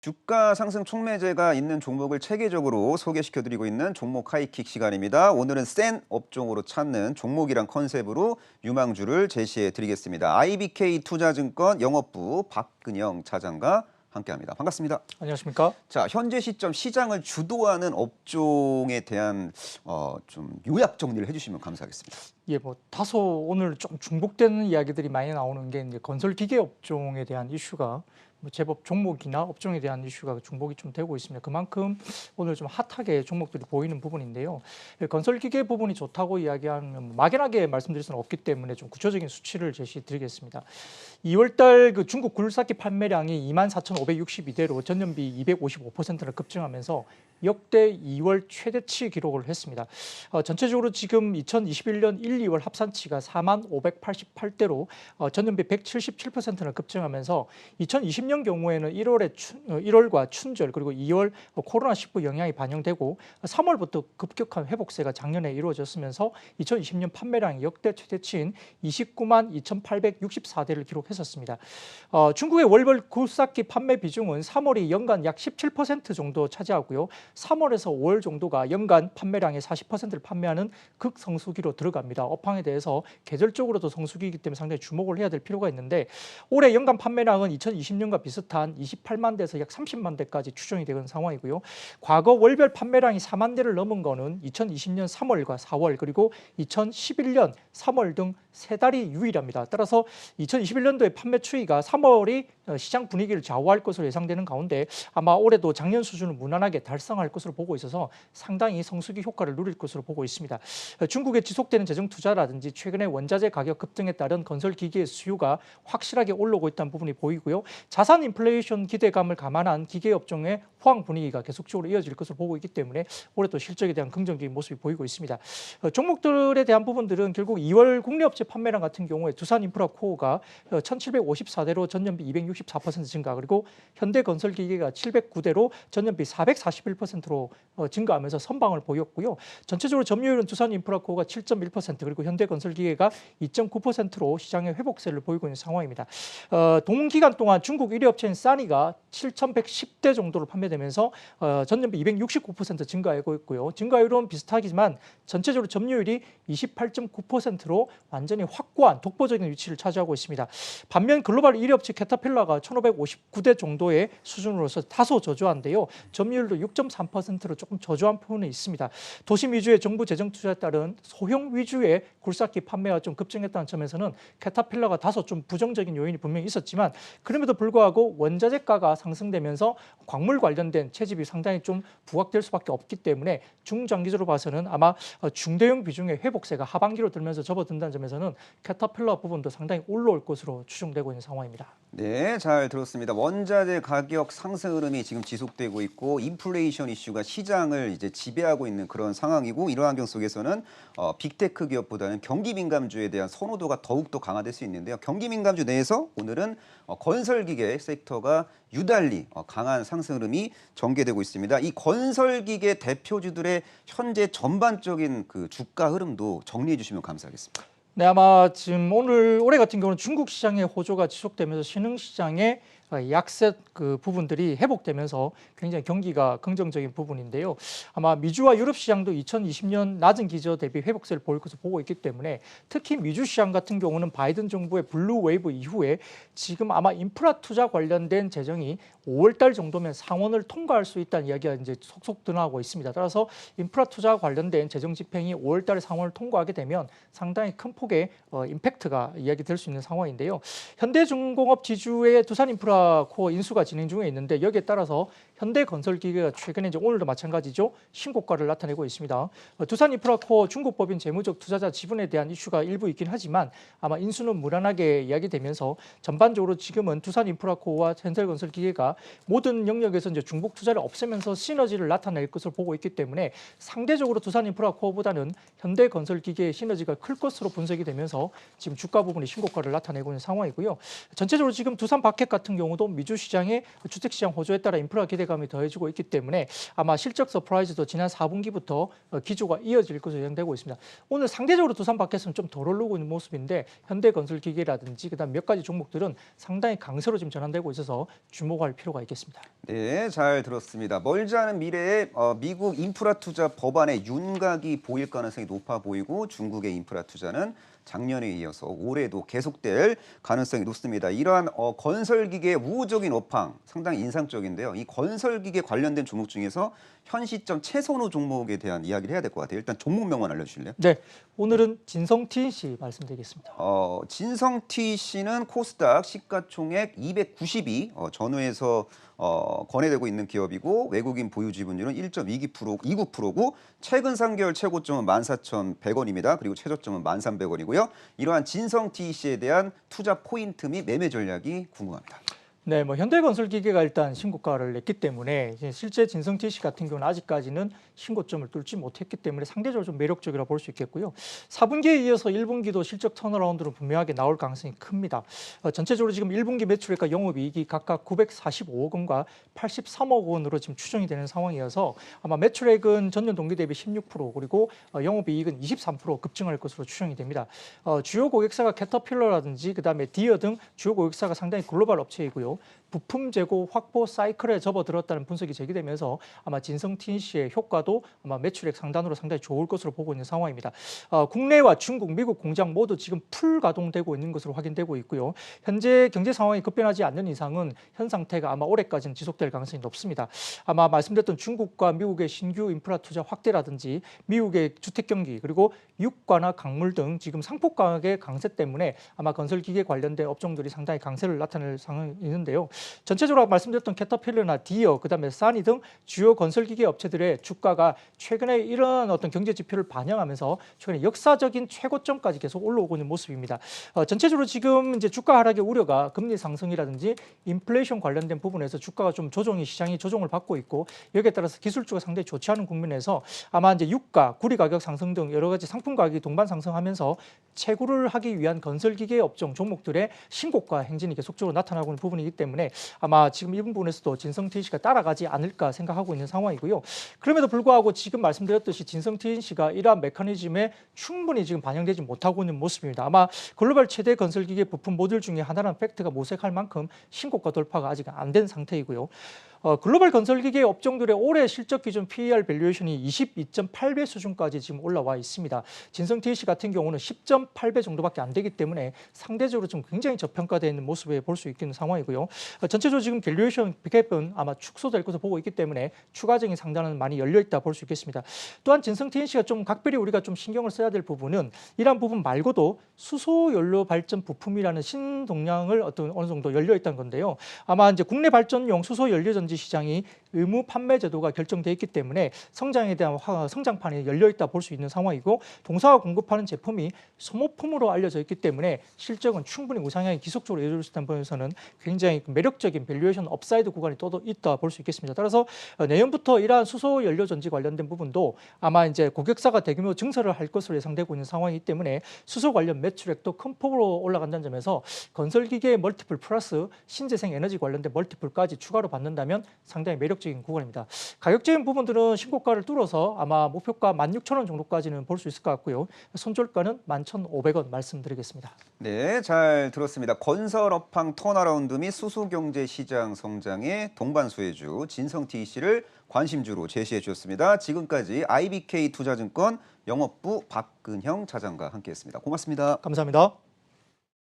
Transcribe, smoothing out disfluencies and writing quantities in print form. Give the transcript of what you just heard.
주가 상승 촉매제가 있는 종목을 체계적으로 소개시켜드리고 있는 종목 하이킥 시간입니다. 오늘은 센 업종으로 찾는 종목이란 컨셉으로 유망주를 제시해드리겠습니다. IBK 투자증권 영업부 박근영 차장과 함께합니다. 반갑습니다. 안녕하십니까? 자, 현재 시점 시장을 주도하는 업종에 대한 좀 요약 정리를 해주시면 감사하겠습니다. 예, 다소 오늘 좀 중복되는 이야기들이 많이 나오는 게 이제 건설 기계 업종에 대한 이슈가 제법 종목이나 업종에 대한 이슈가 중복이 좀 되고 있습니다. 그만큼 오늘 좀 핫하게 종목들이 보이는 부분인데요. 건설 기계 부분이 좋다고 이야기하면 막연하게 말씀드릴 수는 없기 때문에 좀 구체적인 수치를 제시드리겠습니다. 2월달 그 중국 굴삭기 판매량이 24,562대로 전년비 255%를 급증하면서 역대 2월 최대치 기록을 했습니다. 전체적으로 지금 2021년 1, 2월 합산치가 4588대로 전년비 177%를 급증하면서 2020년 경우에는 1월과 춘절 그리고 2월 코로나19 영향이 반영되고 3월부터 급격한 회복세가 작년에 이루어졌으면서 2020년 판매량이 역대 최대치인 29만 2,864대를 기록했었습니다. 중국의 월별 굴삭기 판매 비중은 3월이 연간 약 17% 정도 차지하고요. 3월에서 5월 정도가 연간 판매량의 40%를 판매하는 극성수기로 들어갑니다. 업황에 대해서 계절적으로도 성수기이기 때문에 상당히 주목을 해야 될 필요가 있는데 올해 연간 판매량은 2020년과 비슷한 28만 대에서 약 30만 대까지 추정이 되는 상황이고요. 과거 월별 판매량이 4만 대를 넘은 거는 2020년 3월과 4월 그리고 2011년 3월 등 세 달이 유일합니다. 따라서 2021년도의 판매 추이가 3월이 시장 분위기를 좌우할 것으로 예상되는 가운데 아마 올해도 작년 수준을 무난하게 달성할 것으로 보고 있어서 상당히 성수기 효과를 누릴 것으로 보고 있습니다. 중국의 지속되는 재정 투자라든지 최근에 원자재 가격 급등에 따른 건설 기계의 수요가 확실하게 올라오고 있다는 부분이 보이고요. 자산 인플레이션 기대감을 감안한 기계 업종의 호황 분위기가 계속적으로 이어질 것으로 보고 있기 때문에 올해도 실적에 대한 긍정적인 모습이 보이고 있습니다. 종목들에 대한 부분들은 결국 2월 국내업체 판매량 같은 경우에 두산인프라코어가 1,754대로 전년비 264% 증가 그리고 현대건설기계가 709대로 전년비 441%로 증가하면서 선방을 보였고요. 전체적으로 점유율은 두산인프라코어가 7.1% 그리고 현대건설기계가 2.9%로 시장의 회복세를 보이고 있는 상황입니다. 동기간 동안 중국 1위 업체인 싸니가 7,110대 정도로 판매되면서 전년비 269% 증가하고 있고요. 증가율은 비슷하지만 전체적으로 점유율이 28.9%로 완전히 확고한 독보적인 위치를 차지하고 있습니다. 반면 글로벌 1위 업체 캐터필러가 1,559대 정도의 수준으로서 다소 저조한데요. 점유율도 6.3%로 조금 저조한 부분이 있습니다. 도심 위주의 정부 재정 투자에 따른 소형 위주의 굴삭기 판매가 좀 급증했다는 점에서는 캐터필러가 다소 좀 부정적인 요인이 분명히 있었지만 그럼에도 불구하고 원자재가가 상승되면서 광물 관련된 채집이 상당히 좀 부각될 수밖에 없기 때문에 중장기적으로 봐서는 아마 중대형 비중의 회복세가 하반기로 들면서 접어든다는 점에서는 캐터필러 부분도 상당히 올라올 것으로 추정되고 있는 상황입니다. 네, 잘 들었습니다. 원자재 가격 상승 흐름이 지금 지속되고 있고 인플레이션 이슈가 시장을 이제 지배하고 있는 그런 상황이고 이러한 환경 속에서는 빅테크 기업보다는 경기 민감주에 대한 선호도가 더욱더 강화될 수 있는데요. 경기 민감주 내에서 오늘은 건설기계 섹터가 유달리 강한 상승 흐름이 전개되고 있습니다. 이 건설기계 대표주들의 현재 전반적인 그 주가 흐름도 정리해 주시면 감사하겠습니다. 네, 아마 지금 올해 같은 경우는 중국 시장의 호조가 지속되면서 신흥 시장의 약세 그 부분들이 회복되면서 굉장히 경기가 긍정적인 부분인데요. 아마 미주와 유럽 시장도 2020년 낮은 기저 대비 회복세를 보일 것으로 보고 있기 때문에 특히 미주 시장 같은 경우는 바이든 정부의 블루 웨이브 이후에 지금 아마 인프라 투자 관련된 재정이 5월 달 정도면 상원을 통과할 수 있다는 이야기가 이제 속속 드러나고 있습니다. 따라서 인프라 투자 관련된 재정 집행이 5월 달에 상원을 통과하게 되면 상당히 큰 폭의 임팩트가 이야기될 수 있는 상황인데요. 현대중공업 지주의 두산인프라 코어 인수가 진행 중에 있는데 여기에 따라서 현대건설기계가 최근에 이제 오늘도 마찬가지죠. 신고가를 나타내고 있습니다. 두산인프라코어 중국법인 재무적 투자자 지분에 대한 이슈가 일부 있긴 하지만 아마 인수는 무난하게 이야기되면서 전반적으로 지금은 두산인프라코어와 현대건설기계가 모든 영역에서 이제 중복 투자를 없애면서 시너지를 나타낼 것으로 보고 있기 때문에 상대적으로 두산인프라코어보다는 현대건설기계의 시너지가 클 것으로 분석이 되면서 지금 주가 부분이 신고가를 나타내고 있는 상황이고요. 전체적으로 지금 두산바켓 같은 경우 경우도 미주 시장의 주택 시장 호조에 따라 인프라 기대감이 더해지고 있기 때문에 아마 실적 서프라이즈도 지난 4분기부터 기조가 이어질 것으로 예상되고 있습니다. 오늘 상대적으로 두산 밖에서는 좀 덜 오르고 있는 모습인데 현대건설기계라든지 그다음 몇 가지 종목들은 상당히 강세로 지금 전환되고 있어서 주목할 필요가 있겠습니다. 네, 잘 들었습니다. 멀지 않은 미래에 미국 인프라 투자 법안의 윤곽이 보일 가능성이 높아 보이고 중국의 인프라 투자는 작년에 이어서 올해도 계속될 가능성이 높습니다. 이러한 건설기계의 우호적인 업황 상당히 인상적인데요. 이 건설기계 관련된 종목 중에서 현 시점 최선호 종목에 대한 이야기를 해야 될 것 같아요. 일단 종목명만 알려주실래요? 네, 오늘은 진성 TNC 말씀드리겠습니다. 진성 TC는 코스닥 시가총액 292 전후에서 거래되고 있는 기업이고 외국인 보유 지분율은 1.29%고 최근 3개월 최고점은 14,100원입니다. 그리고 최저점은 13,100원이고요. 이러한 진성 TC에 대한 투자 포인트 및 매매 전략이 궁금합니다. 네, 뭐 현대건설기계가 일단 신고가를 냈기 때문에 이제 실제 진성 TC 같은 경우는 아직까지는 신고점을 뚫지 못했기 때문에 상대적으로 좀 매력적이라 볼 수 있겠고요. 4분기에 이어서 1분기도 실적 턴어라운드로 분명하게 나올 가능성이 큽니다. 전체적으로 지금 1분기 매출액과 영업이익이 각각 945억 원과 83억 원으로 지금 추정이 되는 상황이어서 아마 매출액은 전년 동기 대비 16% 그리고 영업이익은 23% 급증할 것으로 추정이 됩니다. 주요 고객사가 캐터필러라든지 그다음에 디어 등 주요 고객사가 상당히 글로벌 업체이고요. 부품 재고 확보 사이클에 접어들었다는 분석이 제기되면서 아마 진성 TNC의 효과도 아마 매출액 상단으로 상당히 좋을 것으로 보고 있는 상황입니다. 국내와 중국, 미국 공장 모두 지금 풀 가동되고 있는 것으로 확인되고 있고요. 현재 경제 상황이 급변하지 않는 이상은 현 상태가 아마 올해까지는 지속될 가능성이 높습니다. 아마 말씀드렸던 중국과 미국의 신규 인프라 투자 확대라든지 미국의 주택 경기 그리고 유가나 강물 등 지금 상품 가격의 강세 때문에 아마 건설기계 관련된 업종들이 상당히 강세를 나타낼 상황이 있는데요. 전체적으로 말씀드렸던 캐터필러나 디어, 그다음에 사니 등 주요 건설기계 업체들의 주가가 최근에 이런 어떤 경제 지표를 반영하면서 최근에 역사적인 최고점까지 계속 올라오고 있는 모습입니다. 전체적으로 지금 이제 주가 하락의 우려가 금리 상승이라든지 인플레이션 관련된 부분에서 주가가 좀 시장이 조정을 받고 있고 여기에 따라서 기술주가 상당히 좋지 않은 국면에서 아마 이제 유가, 구리 가격 상승 등 여러 가지 상품 가격이 동반 상승하면서 채굴을 하기 위한 건설기계 업종 종목들의 신고가 행진이 계속적으로 나타나고 있는 부분이기 때문에 아마 지금 이 부분에서도 진성 TNC가 따라가지 않을까 생각하고 있는 상황이고요. 그럼에도 불구하고 지금 말씀드렸듯이 진성 TNC가 이러한 메커니즘에 충분히 지금 반영되지 못하고 있는 모습입니다. 아마 글로벌 최대 건설기계 부품 모듈 중에 하나라는 팩트가 모색할 만큼 신고가 돌파가 아직 안 된 상태이고요. 글로벌 건설기계 업종들의 올해 실적 기준 PER 밸류에이션이 22.8배 수준까지 지금 올라와 있습니다. 진성 TNC 같은 경우는 10.8배 정도밖에 안 되기 때문에 상대적으로 좀 굉장히 저평가되어 있는 모습을 볼 수 있는 상황이고요. 전체적으로 지금 밸류에이션 갭은 아마 축소될 것으로 보고 있기 때문에 추가적인 상단은 많이 열려 있다 볼 수 있겠습니다. 또한 진성 TNC가 좀 각별히 우리가 좀 신경을 써야 될 부분은 이러한 부분 말고도 수소 연료 발전 부품이라는 신동량을 어느 정도 열려 있다는 건데요. 아마 이제 국내 발전용 수소 연료 전지 시장이 의무 판매 제도가 결정돼 있기 때문에 성장에 대한 성장판이 열려 있다 볼 수 있는 상황이고 동사가 공급하는 제품이 소모품으로 알려져 있기 때문에 실적은 충분히 우상향이 지속적으로 이루어질 수 있다는 부분에서는 굉장히 매력적인 밸류에이션 업사이드 구간이 또 있다 볼 수 있겠습니다. 따라서 내년부터 이러한 수소 연료 전지 관련된 부분도 아마 이제 고객사가 대규모 증설을 할 것으로 예상되고 있는 상황이기 때문에 수소 관련 매출액도 큰 폭으로 올라간다는 점에서 건설기계 멀티플 플러스 신재생 에너지 관련된 멀티플까지 추가로 받는다면 상당히 매력적인 구간입니다. 가격적인 부분들은 신고가를 뚫어서 아마 목표가 16,000원 정도까지는 볼 수 있을 것 같고요. 손절가는 11,500원 말씀드리겠습니다. 네, 잘 들었습니다. 건설 업황 턴어라운드 및 수소경제 시장 성장의 동반수혜주 진성 TC를 관심주로 제시해 주셨습니다. 지금까지 IBK 투자증권 영업부 박근형 차장과 함께했습니다. 고맙습니다. 감사합니다.